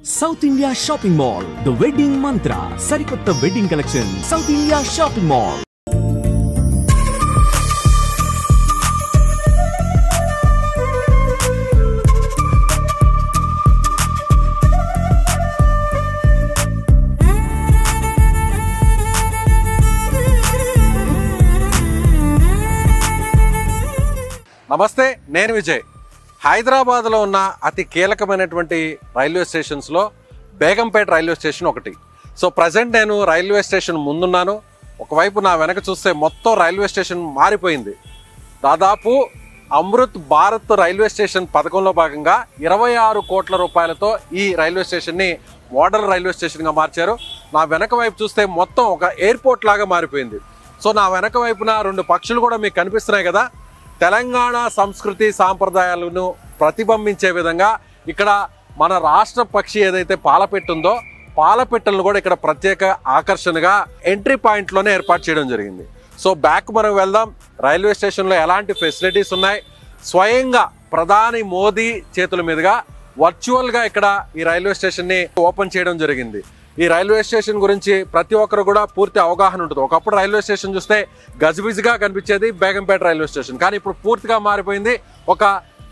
South India Shopping Mall, The Wedding Mantra, Sarikotta Wedding Collection, South India Shopping Mall. నమస్తే, నేను విజయ్. హైదరాబాద్లో ఉన్న అతి కీలకమైనటువంటి రైల్వే స్టేషన్స్లో బేగంపేట రైల్వే స్టేషన్ ఒకటి. సో ప్రజెంట్ నేను రైల్వే స్టేషన్ ముందున్నాను. ఒకవైపు నా వెనక చూస్తే మొత్తం రైల్వే స్టేషన్ మారిపోయింది. దాదాపు అమృత్ భారత్ రైల్వే స్టేషన్ పథకంలో భాగంగా 26 కోట్ల రూపాయలతో ఈ రైల్వే స్టేషన్ని మోడల్ రైల్వే స్టేషన్గా మార్చారు. నా వెనక వైపు చూస్తే మొత్తం ఒక ఎయిర్పోర్ట్ లాగా మారిపోయింది. సో నా వెనక వైపున 2 పక్షులు కూడా మీకు కనిపిస్తున్నాయి కదా. తెలంగాణ సంస్కృతి సాంప్రదాయాలను ప్రతిబింబించే విధంగా ఇక్కడ మన రాష్ట్ర పక్షి ఏదైతే పాలపెట్టు ఉందో, పాలపెట్టలను కూడా ఇక్కడ ప్రత్యేక ఆకర్షణగా ఎంట్రీ పాయింట్లోనే ఏర్పాటు చేయడం జరిగింది. సో బ్యాక్ మనం వెళ్దాం. రైల్వే స్టేషన్లో ఎలాంటి ఫెసిలిటీస్ ఉన్నాయి, స్వయంగా ప్రధాని మోదీ చేతుల మీదుగా వర్చువల్గా ఇక్కడ ఈ రైల్వే స్టేషన్ని ఓపెన్ చేయడం జరిగింది. ఈ రైల్వే స్టేషన్ గురించి ప్రతి ఒక్కరు కూడా పూర్తి అవగాహన ఉంటుంది. ఒకప్పుడు రైల్వే స్టేషన్ చూస్తే గజిబిజిగా కనిపించేది బేగంపేట రైల్వే స్టేషన్, కానీ ఇప్పుడు పూర్తిగా మారిపోయింది. ఒక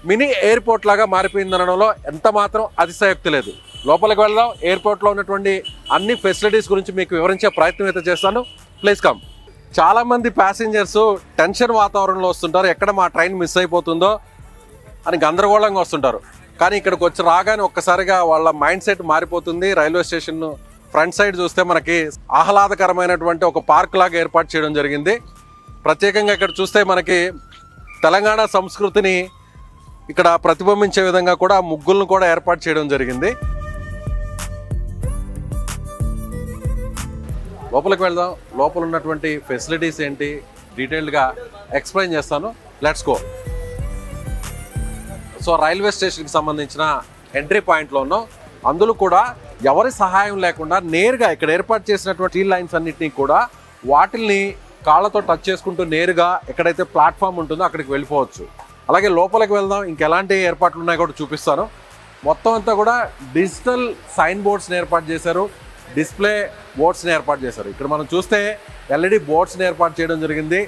మినీ ఎయిర్పోర్ట్ లాగా మారిపోయింది అనడంలో ఎంత మాత్రం అతిశయోక్తి లేదు. లోపలికి వెళ్దాం. ఎయిర్పోర్ట్లో ఉన్నటువంటి అన్ని ఫెసిలిటీస్ గురించి మీకు వివరించే ప్రయత్నం అయితే చేస్తాను. Please come. చాలా మంది ప్యాసింజర్స్ టెన్షన్ వాతావరణంలో వస్తుంటారు, ఎక్కడ మా ట్రైన్ మిస్ అయిపోతుందో అని గందరగోళంగా వస్తుంటారు. కానీ ఇక్కడికి వచ్చి రాగానే ఒక్కసారిగా వాళ్ళ మైండ్ సెట్ మారిపోతుంది. రైల్వే స్టేషన్ ఫ్రంట్ సైడ్ చూస్తే మనకి ఆహ్లాదకరమైనటువంటి ఒక పార్క్ లాగా ఏర్పాటు చేయడం జరిగింది. ప్రత్యేకంగా ఇక్కడ చూస్తే మనకి తెలంగాణ సంస్కృతిని ఇక్కడ ప్రతిబింబించే విధంగా కూడా ముగ్గులను కూడా ఏర్పాటు చేయడం జరిగింది. లోపలికి వెళ్దాం. లోపల ఉన్నటువంటి ఫెసిలిటీస్ ఏంటి డీటెయిల్డ్గా ఎక్స్ప్లెయిన్ చేస్తాను. Let's go. సో రైల్వే స్టేషన్కి సంబంధించిన ఎంట్రీ పాయింట్లో ఉన్నాం. అందులో కూడా ఎవరి సహాయం లేకుండా నేరుగా ఇక్కడ ఏర్పాటు చేసినటువంటి స్టీల్ లైన్స్ అన్నింటినీ కూడా వాటిల్ని కాళ్ళతో టచ్ చేసుకుంటూ నేరుగా ఎక్కడైతే ప్లాట్ఫామ్ ఉంటుందో అక్కడికి వెళ్ళిపోవచ్చు. అలాగే లోపలికి వెళ్దాం. ఇంకెలాంటి ఏర్పాట్లు ఉన్నాయో కూడా చూపిస్తాను. మొత్తం అంతా కూడా డిజిటల్ సైన్ బోర్డ్స్ని ఏర్పాటు చేశారు, డిస్ప్లే బోర్డ్స్ని ఏర్పాటు చేశారు. ఇక్కడ మనం చూస్తే ఎల్ఈడి బోర్డ్స్ని ఏర్పాటు చేయడం జరిగింది.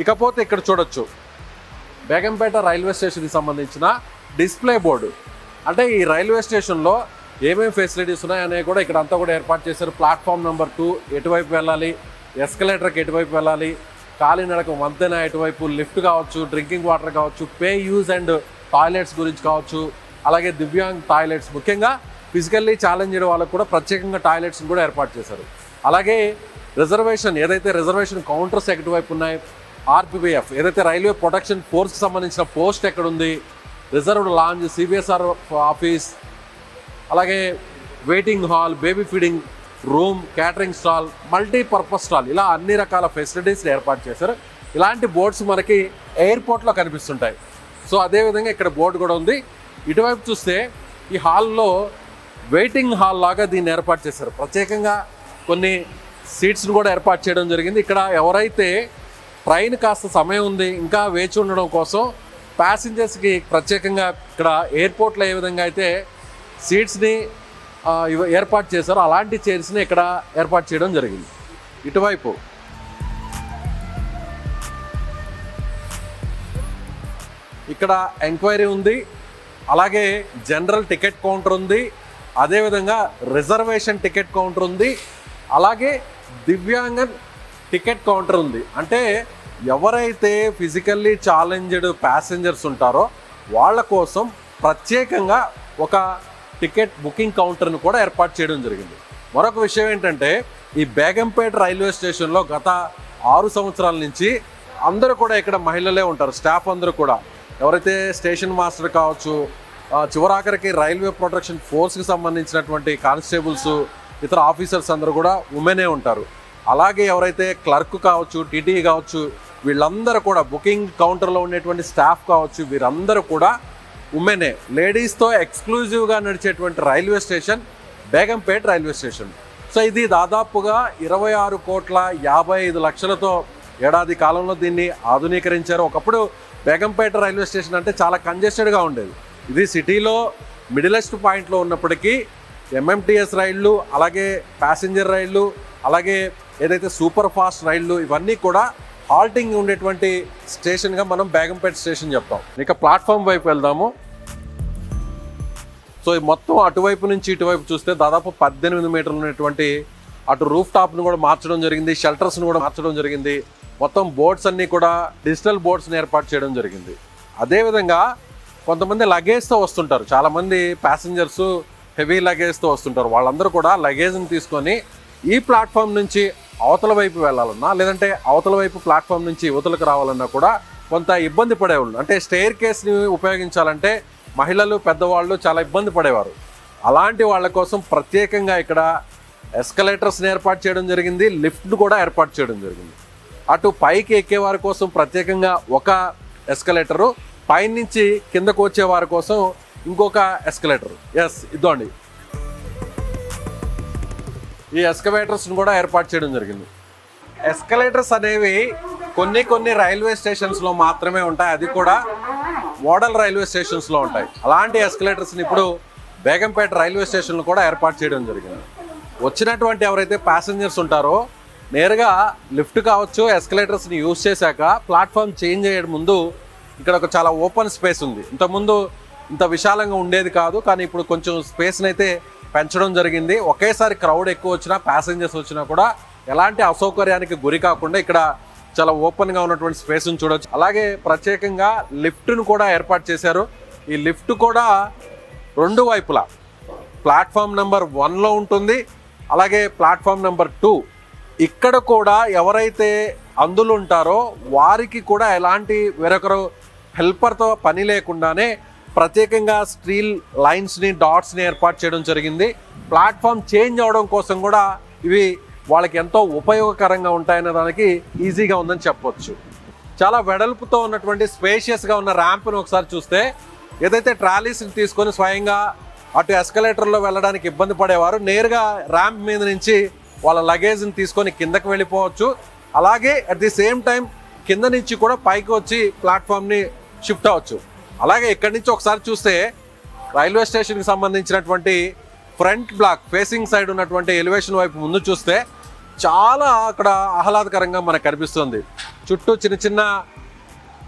ఇకపోతే ఇక్కడ చూడొచ్చు బేగంపేట రైల్వే స్టేషన్కి సంబంధించిన డిస్ప్లే బోర్డు. అంటే ఈ రైల్వే స్టేషన్లో ఏమేమి ఫెసిలిటీస్ ఉన్నాయనేవి కూడా ఇక్కడ అంతా కూడా ఏర్పాటు చేశారు. ప్లాట్ఫామ్ నెంబర్ 2 ఎటువైపు వెళ్ళాలి, ఎస్కలేటర్కి ఎటువైపు వెళ్ళాలి, కాలినడక వంతెన ఎటువైపు, లిఫ్ట్ కావచ్చు, డ్రింకింగ్ వాటర్ కావచ్చు, పే యూజ్ అండ్ టాయిలెట్స్ గురించి కావచ్చు, అలాగే దివ్యాంగ్ టాయిలెట్స్, ముఖ్యంగా ఫిజికల్లీ ఛాలెంజ్ చేయడం వాళ్ళకు కూడా ప్రత్యేకంగా టాయిలెట్స్ని కూడా ఏర్పాటు చేశారు. అలాగే రిజర్వేషన్ ఏదైతే రిజర్వేషన్ కౌంటర్స్ ఎటువైపు ఉన్నాయి, ఆర్పిబిఎఫ్ ఏదైతే రైల్వే ప్రొటెక్షన్ ఫోర్స్కి సంబంధించిన పోస్ట్ ఎక్కడుంది, రిజర్వ్డ్ లాంజ్, సిబిఎస్ఆర్ ఆఫీస్, అలాగే waiting hall, baby feeding room, catering stall, multipurpose stall, ఇలా అన్ని రకాల ఫెసిలిటీస్ని ఏర్పాటు చేశారు. ఇలాంటి బోర్డ్స్ మనకి ఎయిర్పోర్ట్లో కనిపిస్తుంటాయి. సో అదేవిధంగా ఇక్కడ బోర్డు కూడా ఉంది. ఇటువైపు చూస్తే ఈ హాల్లో వెయిటింగ్ హాల్ లాగా దీన్ని ఏర్పాటు చేశారు. ప్రత్యేకంగా కొన్ని సీట్స్ని కూడా ఏర్పాటు చేయడం జరిగింది. ఇక్కడ ఎవరైతే ట్రైన్ కాస్త సమయం ఉంది ఇంకా వేచి ఉండడం కోసం ప్యాసింజర్స్కి ప్రత్యేకంగా ఇక్కడ ఎయిర్పోర్ట్లో ఏ విధంగా అయితే సీట్స్ని ఏర్పాటు చేశారో అలాంటి చైర్స్ని ఇక్కడ ఏర్పాటు చేయడం జరిగింది. ఇటువైపు ఇక్కడ ఎంక్వైరీ ఉంది, అలాగే జనరల్ టికెట్ కౌంటర్ ఉంది, అదేవిధంగా రిజర్వేషన్ టికెట్ కౌంటర్ ఉంది, అలాగే దివ్యాంగ టికెట్ కౌంటర్ ఉంది. అంటే ఎవరైతే ఫిజికల్లీ ఛాలెంజ్డ్ ప్యాసింజర్స్ ఉంటారో వాళ్ళ కోసం ప్రత్యేకంగా ఒక టికెట్ బుకింగ్ కౌంటర్ను కూడా ఏర్పాటు చేయడం జరిగింది. మరొక విషయం ఏంటంటే ఈ బేగంపేట రైల్వే స్టేషన్లో గత 6 సంవత్సరాల నుంచి అందరూ కూడా ఇక్కడ మహిళలే ఉంటారు. స్టాఫ్ అందరూ కూడా ఎవరైతే స్టేషన్ మాస్టర్ కావచ్చు, చివరాఖరికి రైల్వే ప్రొటెక్షన్ ఫోర్స్కి సంబంధించినటువంటి కానిస్టేబుల్స్, ఇతర ఆఫీసర్స్ అందరూ కూడా ఉమెనే ఉంటారు. అలాగే ఎవరైతే క్లర్క్ కావచ్చు, టీటీ కావచ్చు, వీళ్ళందరూ కూడా బుకింగ్ కౌంటర్లో ఉండేటువంటి స్టాఫ్ కావచ్చు, వీరందరూ కూడా ఉమెనే. లేడీస్తో ఎక్స్క్లూజివ్గా నడిచేటువంటి railway station Begumpet railway station. So ఇది దాదాపుగా 26 కోట్ల 55 లక్షలతో ఏడాది కాలంలో దీన్ని ఆధునీకరించారు. ఒకప్పుడు బేగంపేట రైల్వే స్టేషన్ అంటే చాలా కంజెస్టెడ్గా ఉండేది. ఇది సిటీలో మిడిలెస్ట్ పాయింట్లో ఉన్నప్పటికీ ఎంఎంటీఎస్ రైళ్లు, అలాగే ప్యాసింజర్ రైళ్లు, అలాగే ఏదైతే సూపర్ ఫాస్ట్ రైళ్లు, ఇవన్నీ కూడా హాల్టింగ్ ఉండేటువంటి స్టేషన్గా మనం బేగంపేట స్టేషన్ చెప్తాం. ఇక ప్లాట్ఫామ్ వైపు వెళ్దాము. సో ఈ మొత్తం అటువైపు నుంచి ఇటువైపు చూస్తే దాదాపు 18 మీటర్లు ఉన్నటువంటి అటు రూఫ్ టాప్ను కూడా మార్చడం జరిగింది, షెల్టర్స్ను కూడా మార్చడం జరిగింది. మొత్తం బోర్డ్స్ అన్నీ కూడా డిజిటల్ బోర్డ్స్ని ఏర్పాటు చేయడం జరిగింది. అదేవిధంగా కొంతమంది లగేజ్తో వస్తుంటారు, చాలామంది ప్యాసింజర్స్ హెవీ లగేజ్తో వస్తుంటారు. వాళ్ళందరూ కూడా లగేజ్ని తీసుకొని ఈ ప్లాట్ఫామ్ నుంచి అవతల వైపు వెళ్ళాలన్నా, లేదంటే అవతల వైపు ప్లాట్ఫామ్ నుంచి యువతలకు రావాలన్నా కూడా కొంత ఇబ్బంది పడేవాళ్ళు. అంటే స్టెయిర్ కేస్ని ఉపయోగించాలంటే మహిళలు, పెద్దవాళ్ళు చాలా ఇబ్బంది పడేవారు. అలాంటి వాళ్ళ కోసం ప్రత్యేకంగా ఇక్కడ ఎస్కలేటర్స్ని ఏర్పాటు చేయడం జరిగింది, లిఫ్ట్ను కూడా ఏర్పాటు చేయడం జరిగింది. అటు పైకి ఎక్కే వారి కోసం ప్రత్యేకంగా ఒక ఎస్కలేటరు, పైనుంచి కిందకు వచ్చే వారి కోసం ఇంకొక ఎస్కలేటర్. ఇదండి, ఈ ఎస్కలేటర్స్ని కూడా ఏర్పాటు చేయడం జరిగింది. ఎస్కలేటర్స్ అనేవి కొన్ని రైల్వే స్టేషన్స్లో మాత్రమే ఉంటాయి, అది కూడా మోడల్ రైల్వే స్టేషన్స్లో ఉంటాయి. అలాంటి ఎస్కలేటర్స్ని ఇప్పుడు బేగంపేట రైల్వే స్టేషన్లో కూడా ఏర్పాటు చేయడం జరిగింది. వచ్చినటువంటి ఎవరైతే ప్యాసింజర్స్ ఉంటారో నేరుగా లిఫ్ట్ కావచ్చు, ఎస్కలేటర్స్ని యూజ్ చేశాక ప్లాట్ఫామ్ చేంజ్ అయ్యే ముందు ఇక్కడ ఒక చాలా ఓపెన్ స్పేస్ ఉంది. ఇంతకుముందు ఇంత విశాలంగా ఉండేది కాదు, కానీ ఇప్పుడు కొంచెం స్పేస్ని అయితే పెంచడం జరిగింది. ఒకేసారి క్రౌడ్ ఎక్కువ వచ్చినా, ప్యాసింజర్స్ వచ్చినా కూడా ఎలాంటి అసౌకర్యానికి గురి కాకుండా ఇక్కడ చాలా ఓపెన్గా ఉన్నటువంటి స్పేస్ని చూడవచ్చు. అలాగే ప్రత్యేకంగా లిఫ్ట్ను కూడా ఏర్పాటు చేశారు. ఈ లిఫ్ట్ కూడా రెండు వైపులా ప్లాట్ఫామ్ నెంబర్ 1లో ఉంటుంది, అలాగే ప్లాట్ఫామ్ నెంబర్ 2 ఇక్కడ కూడా ఎవరైతే అందులో ఉంటారో వారికి కూడా ఎలాంటి వేరొకరు హెల్పర్తో పని లేకుండానే ప్రత్యేకంగా స్టీల్ లైన్స్ని, డాట్స్ని ఏర్పాటు చేయడం జరిగింది. ప్లాట్ఫామ్ చేంజ్ అవడం కోసం కూడా ఇవి వాళ్ళకి ఎంతో ఉపయోగకరంగా ఉంటాయనే దానికి ఈజీగా ఉందని చెప్పొచ్చు. చాలా వెడల్పుతో ఉన్నటువంటి స్పేషియస్గా ఉన్న ర్యాంప్ను ఒకసారి చూస్తే, ఏదైతే ట్రాలీస్ని తీసుకొని స్వయంగా అటు ఎస్కలేటర్లో వెళ్ళడానికి ఇబ్బంది పడేవారు నేరుగా ర్యాంప్ మీద నుంచి వాళ్ళ లగేజ్ని తీసుకొని కిందకి వెళ్ళిపోవచ్చు. అలాగే అట్ ది సేమ్ టైం కింద నుంచి కూడా పైకి వచ్చి ప్లాట్ఫామ్ని షిఫ్ట్ అవ్వచ్చు. అలాగే ఇక్కడి నుంచి ఒకసారి చూస్తే రైల్వే స్టేషన్కి సంబంధించినటువంటి ఫ్రంట్ బ్లాక్ ఫేసింగ్ సైడ్ ఉన్నటువంటి ఎలివేషన్ వైపు ముందు చూస్తే చాలా అక్కడ ఆహ్లాదకరంగా మనకు కనిపిస్తుంది. చుట్టూ చిన్న చిన్న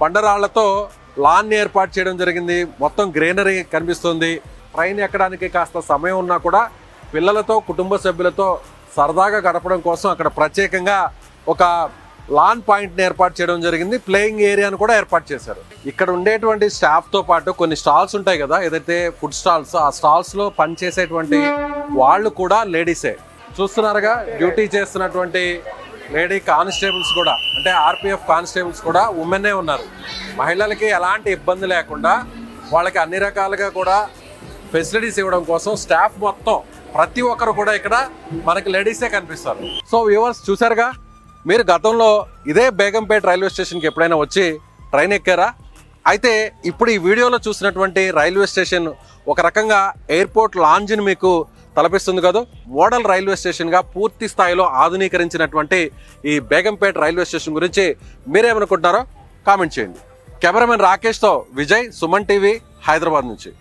బండరాళ్లతో లాన్ని ఏర్పాటు చేయడం జరిగింది, మొత్తం గ్రీనరీ కనిపిస్తుంది. ట్రైన్ ఎక్కడానికి కాస్త సమయం ఉన్నా కూడా పిల్లలతో, కుటుంబ సభ్యులతో సరదాగా గడపడం కోసం అక్కడ ప్రత్యేకంగా ఒక లాన్ పాయింట్ని ఏర్పాటు చేయడం జరిగింది. ప్లేయింగ్ ఏరియాను కూడా ఏర్పాటు చేశారు. ఇక్కడ ఉండేటువంటి స్టాఫ్తో పాటు కొన్ని స్టాల్స్ ఉంటాయి కదా, ఏదైతే ఫుడ్ స్టాల్స్, ఆ స్టాల్స్లో పనిచేసేటువంటి వాళ్ళు కూడా లేడీసే. చూస్తున్నారుగా, డ్యూటీ చేస్తున్నటువంటి లేడీ కానిస్టేబుల్స్ కూడా, అంటే ఆర్పిఎఫ్ కానిస్టేబుల్స్ కూడా ఉమెన్నే ఉన్నారు. మహిళలకి ఎలాంటి ఇబ్బంది లేకుండా వాళ్ళకి అన్ని రకాలుగా కూడా ఫెసిలిటీస్ ఇవ్వడం కోసం స్టాఫ్ మొత్తం ప్రతి ఒక్కరు కూడా ఇక్కడ మనకి లేడీసే కనిపిస్తారు. సో వ్యూవర్స్ చూసారుగా, మీరు గతంలో ఇదే బేగంపేట రైల్వే స్టేషన్కి ఎప్పుడైనా వచ్చి ట్రైన్ ఎక్కారా? అయితే ఇప్పుడు ఈ వీడియోలో చూసినటువంటి రైల్వే స్టేషన్ ఒక రకంగా ఎయిర్పోర్ట్ లాంజ్ని మీకు తలపిస్తుంది కదా. మోడల్ రైల్వే స్టేషన్గా పూర్తి స్థాయిలో ఆధునీకరించినటువంటి ఈ బేగంపేట రైల్వే స్టేషన్ గురించి మీరేమనుకుంటున్నారో కామెంట్ చేయండి. కెమెరామెన్ రాకేష్తో విజయ్, సుమన్ టీవీ, హైదరాబాద్ నుంచి.